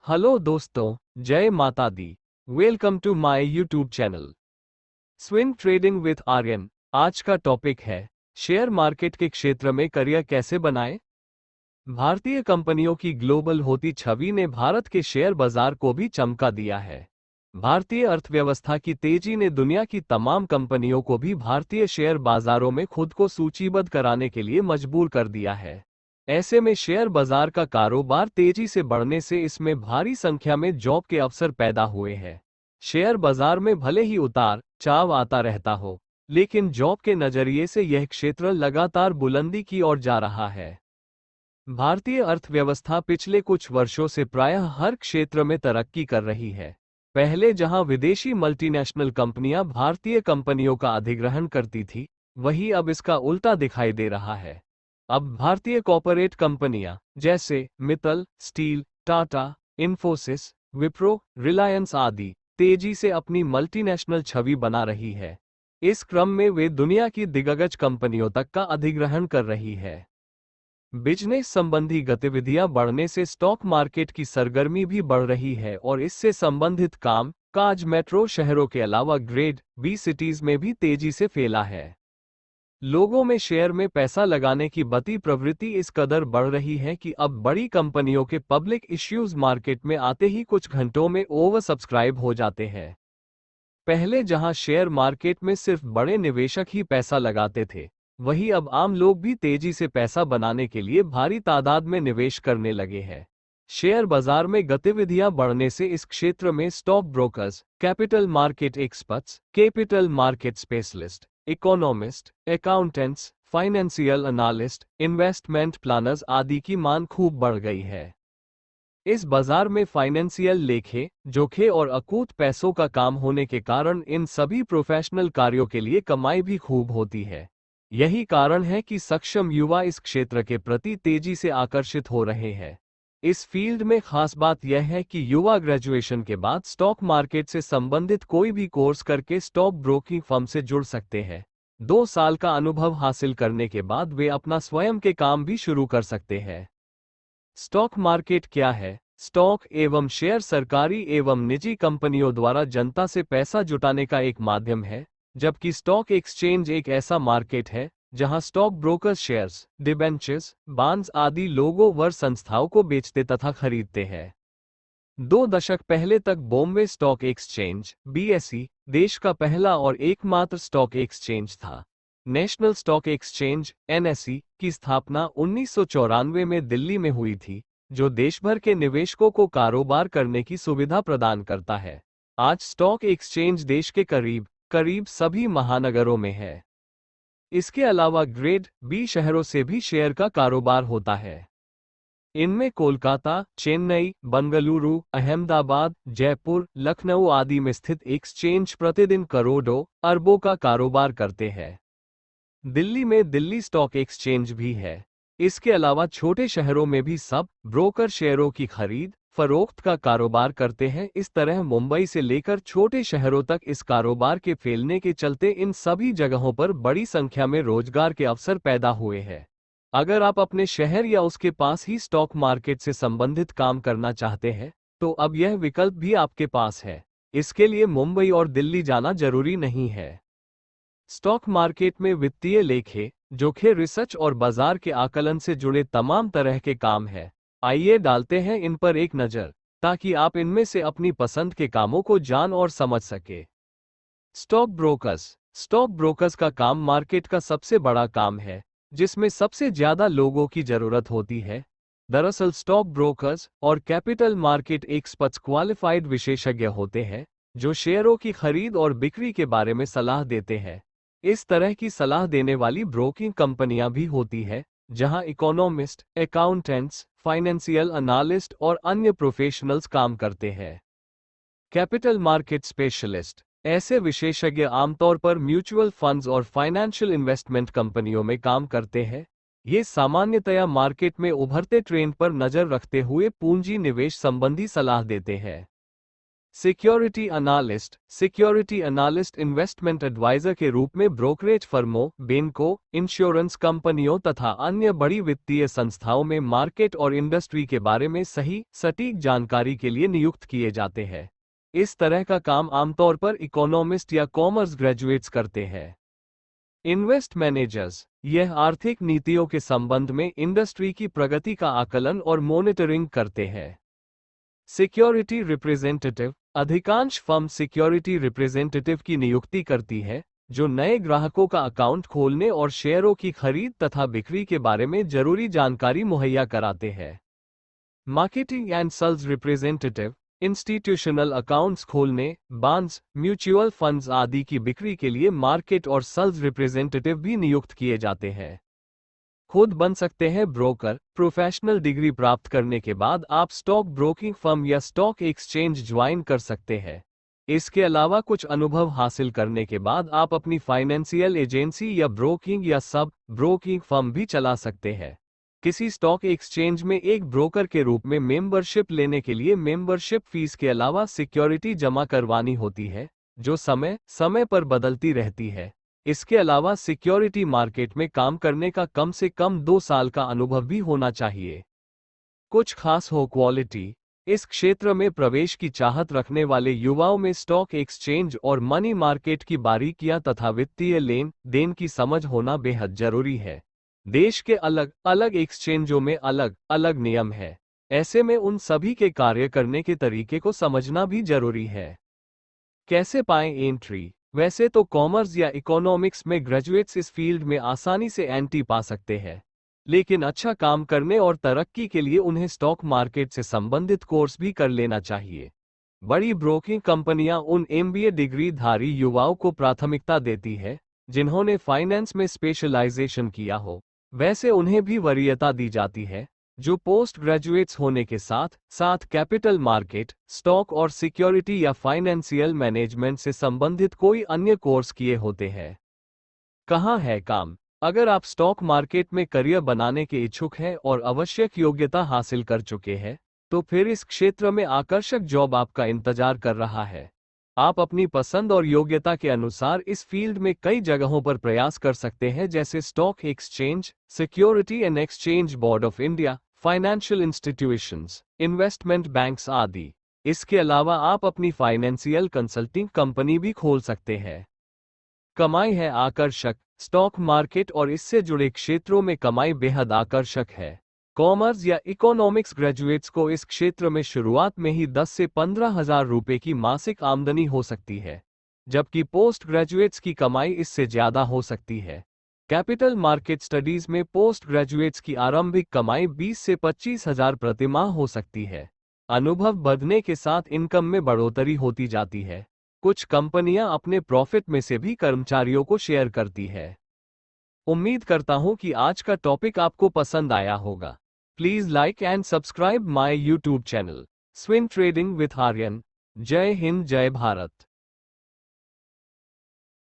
Hello दोस्तों, जय माता दी। Welcome to my YouTube channel swing trading with Aryan. आज का टॉपिक है शेयर मार्केट के क्षेत्र में करियर कैसे बनाएं। भारतीय कंपनियों की ग्लोबल होती छवि ने भारत के शेयर बाजार को भी चमका दिया है। भारतीय अर्थव्यवस्था की तेजी ने दुनिया की तमाम कंपनियों को भी भारतीय शेयर बाजारों में खुद को सूचीबद्ध कराने के लिए मजबूर कर दिया है। ऐसे में शेयर बाजार का कारोबार तेजी से बढ़ने से इसमें भारी संख्या में जॉब के अवसर पैदा हुए हैं। शेयर बाजार में भले ही उतार चढ़ाव आता रहता हो, लेकिन जॉब के नजरिए से यह क्षेत्र लगातार बुलंदी की ओर जा रहा है। भारतीय अर्थव्यवस्था पिछले कुछ वर्षों से प्रायः हर क्षेत्र में तरक्की कर रही है। पहले जहां विदेशी मल्टीनेशनल कंपनियां भारतीय कंपनियों का अधिग्रहण करती थी, वहीं अब इसका उल्टा दिखाई दे रहा है। अब भारतीय कॉर्पोरेट कंपनियां जैसे मित्तल स्टील, टाटा, इन्फोसिस, विप्रो, रिलायंस आदि तेजी से अपनी मल्टीनेशनल छवि बना रही है। इस क्रम में वे दुनिया की दिग्गज कंपनियों तक का अधिग्रहण कर रही है। बिजनेस संबंधी गतिविधियां बढ़ने से स्टॉक मार्केट की सरगर्मी भी बढ़ रही है और इससे संबंधित काम काज मेट्रो शहरों के अलावा ग्रेड बी सिटीज में भी तेजी से फैला है। लोगों में शेयर में पैसा लगाने की बड़ी प्रवृत्ति इस कदर बढ़ रही है कि अब बड़ी कंपनियों के पब्लिक इश्यूज मार्केट में आते ही कुछ घंटों में ओवर सब्सक्राइब हो जाते हैं। पहले जहां शेयर मार्केट में सिर्फ बड़े निवेशक ही पैसा लगाते थे, वहीं अब आम लोग भी तेजी से पैसा बनाने के लिए भारी तादाद में निवेश करने लगे हैं। शेयर बाजार में गतिविधियां बढ़ने से इस क्षेत्र में stock brokers, capital market experts, capital market specialist, economist, accountants, financial analyst, investment planners आदि की मांग खूब बढ़ गई है। इस बाजार में फाइनेंशियल लेखे जोखे और अकूत पैसों का काम होने के कारण इन सभी प्रोफेशनल कार्यों के लिए कमाई भी खूब होती है। यही कारण है कि सक्षम युवा इस क्षेत्र के प्रति तेजी से आकर्षित हो रहे हैं। इस फील्ड में खास बात यह है कि युवा ग्रेजुएशन के बाद स्टॉक मार्केट से संबंधित कोई भी कोर्स करके स्टॉक ब्रोकिंग फर्म से जुड़ सकते हैं। 2 साल का अनुभव हासिल करने के बाद वे अपना स्वयं के काम भी शुरू कर सकते हैं। स्टॉक मार्केट क्या है? स्टॉक एवं शेयर सरकारी एवं निजी कंपनियों द्वारा जनता से पैसा जुटाने का एक माध्यम है, जबकि स्टॉक एक्सचेंज एक ऐसा मार्केट है जहां stock broker shares, debentures, bonds आदि लोगों व संस्थाओं को बेचते तथा खरीदते हैं। 2 दशक पहले तक बॉम्बे स्टॉक एक्सचेंज (बीएसई) देश का पहला और एकमात्र स्टॉक एक्सचेंज था। नेशनल स्टॉक एक्सचेंज (एनएसई) की स्थापना 1994 में दिल्ली में हुई थी, जो देश भर के निवेशकों को कारोबार करने की सुविधा प्रदान करता है। आज स्टॉक एक्सचेंज देश के करीब करीब सभी महानगरों में है। इसके अलावा ग्रेड बी शहरों से भी शेयर का कारोबार होता है। इनमें कोलकाता, चेन्नई, बेंगलुरु, अहमदाबाद, जयपुर, लखनऊ आदि में स्थित एक्सचेंज प्रतिदिन करोड़ों अरबों का कारोबार करते हैं। दिल्ली में दिल्ली स्टॉक एक्सचेंज भी है। इसके अलावा छोटे शहरों में भी सब ब्रोकर शेयरों की खरीद फरोख्त का कारोबार करते हैं। इस तरह मुंबई से लेकर छोटे शहरों तक इस कारोबार के फैलने के चलते इन सभी जगहों पर बड़ी संख्या में रोजगार के अवसर पैदा हुए हैं। अगर आप अपने शहर या उसके पास ही स्टॉक मार्केट से संबंधित काम करना चाहते हैं, तो अब यह विकल्प भी आपके पास है। इसके लिए मुंबई और दिल्ली जाना जरूरी नहीं है। स्टॉक मार्केट में वित्तीय लेखे जोखे रिसर्च और बाजार के आकलन से जुड़े तमाम तरह के काम हैं। आइए डालते हैं इन पर एक नज़र, ताकि आप इनमें से अपनी पसंद के कामों को जान और समझ सके। स्टॉक ब्रोकर्स का काम मार्केट का सबसे बड़ा काम है, जिसमें सबसे ज्यादा लोगों की जरूरत होती है। दरअसल स्टॉक ब्रोकर्स और कैपिटल मार्केट एक्सपर्ट्स क्वालिफाइड विशेषज्ञ होते हैं, जो शेयरों की खरीद और बिक्री के बारे में सलाह देते हैं। इस तरह की सलाह देने वाली ब्रोकिंग कंपनियां भी होती है, जहां इकोनॉमिस्ट, अकाउंटेंट्स, फाइनेंशियल एनालिस्ट और अन्य प्रोफेशनल्स काम करते हैं। कैपिटल मार्केट स्पेशलिस्ट ऐसे विशेषज्ञ आमतौर पर म्यूचुअल फंड्स और फाइनेंशियल इन्वेस्टमेंट कंपनियों में काम करते हैं। ये सामान्यतया मार्केट में उभरते ट्रेंड पर नजर रखते हुए पूंजी निवेश संबंधी सलाह देते हैं। सिक्योरिटी एनालिस्ट इन्वेस्टमेंट एडवाइजर के रूप में ब्रोकरेज फर्मों, बैंकों, इंश्योरेंस कंपनियों तथा अन्य बड़ी वित्तीय संस्थाओं में मार्केट और इंडस्ट्री के बारे में सही, सटीक जानकारी के लिए नियुक्त किए जाते हैं। इस तरह का काम आमतौर पर इकोनॉमिस्ट या कॉमर्स ग्रेजुएट्स करते हैं। इन्वेस्ट मैनेजर्स, यह आर्थिक नीतियों के संबंध में इंडस्ट्री की प्रगति का आकलन और मॉनिटरिंग करते हैं। सिक्योरिटी रिप्रेजेंटेटिव, अधिकांश फर्म सिक्योरिटी रिप्रेजेंटेटिव की नियुक्ति करती है, जो नए ग्राहकों का अकाउंट खोलने और शेयरों की खरीद तथा बिक्री के बारे में जरूरी जानकारी मुहैया कराते हैं। Marketing and sales representative, institutional accounts खोलने, बॉन्ड्स, म्यूचुअल फंड्स आदि की बिक्री के लिए मार्केट और सेल्स रिप्रेजेंटेटिव भी नियुक्त किए जाते हैं। खुद बन सकते हैं ब्रोकर। प्रोफेशनल डिग्री प्राप्त करने के बाद आप स्टॉक ब्रोकिंग फर्म या स्टॉक एक्सचेंज ज्वाइन कर सकते हैं। इसके अलावा कुछ अनुभव हासिल करने के बाद आप अपनी फाइनेंशियल एजेंसी या ब्रोकिंग या सब ब्रोकिंग फर्म भी चला सकते हैं। किसी स्टॉक एक्सचेंज में एक ब्रोकर के रूप में मेंबरशिप लेने के लिए मेंबरशिप फीस के अलावा सिक्योरिटी जमा करवानी होती है, जो समय समय पर बदलती रहती है। इसके अलावा सिक्योरिटी मार्केट में काम करने का कम से कम 2 साल का अनुभव भी होना चाहिए। कुछ खास हो क्वालिटी, इस क्षेत्र में प्रवेश की चाहत रखने वाले युवाओं में स्टॉक एक्सचेंज और मनी मार्केट की बारीकियां तथा वित्तीय लेन देन की समझ होना बेहद जरूरी है। देश के अलग अलग एक्सचेंजों में अलग अलग नियम है, ऐसे में उन सभी के कार्य करने के तरीके को समझना भी जरूरी है। कैसे पाएं एंट्री? वैसे तो कॉमर्स या इकोनॉमिक्स में ग्रेजुएट्स इस फील्ड में आसानी से एंट्री पा सकते हैं, लेकिन अच्छा काम करने और तरक्की के लिए उन्हें स्टॉक मार्केट से संबंधित कोर्स भी कर लेना चाहिए। बड़ी ब्रोकिंग कंपनियां उन एमबीए डिग्री धारी युवाओं को प्राथमिकता देती है जिन्होंने फाइनेंस में स्पेशलाइजेशन किया हो। वैसे उन्हें भी वरीयता दी जाती है जो पोस्ट ग्रेजुएट्स होने के साथ साथ कैपिटल मार्केट, स्टॉक और सिक्योरिटी या फाइनेंशियल मैनेजमेंट से संबंधित कोई अन्य कोर्स किए होते हैं। कहाँ है काम? अगर आप स्टॉक मार्केट में करियर बनाने के इच्छुक हैं और आवश्यक योग्यता हासिल कर चुके हैं, तो फिर इस क्षेत्र में आकर्षक जॉब आपका इंतजार कर रहा है। आप अपनी पसंद और योग्यता के अनुसार इस फील्ड में कई जगहों पर प्रयास कर सकते हैं, जैसे stock exchange, security and exchange board of India, financial institutions, investment banks आदि। इसके अलावा आप अपनी फाइनेंशियल कंसल्टिंग कंपनी भी खोल सकते हैं। कमाई है आकर्षक। स्टॉक मार्केट और इससे जुड़े क्षेत्रों में कमाई बेहद आकर्षक है। कॉमर्स या इकोनॉमिक्स ग्रेजुएट्स को इस क्षेत्र में शुरुआत में ही 10 से 15,000 रुपए की मासिक आमदनी हो सकती है, जबकि पोस्ट ग्रेजुएट्स की कमाई इससे ज्यादा हो सकती है। कैपिटल मार्केट स्टडीज में पोस्ट ग्रेजुएट्स की आरंभिक कमाई 20 से 25,000 प्रतिमाह हो सकती है। अनुभव बढ़ने के साथ इनकम में बढ़ोतरी होती जाती है। कुछ कंपनियां अपने प्रॉफिट में से भी कर्मचारियों को शेयर करती है। उम्मीद करता हूं कि आज का टॉपिक आपको पसंद आया होगा। Please like and subscribe my YouTube channel swing trading with Aryan. जय हिंद, जय भारत।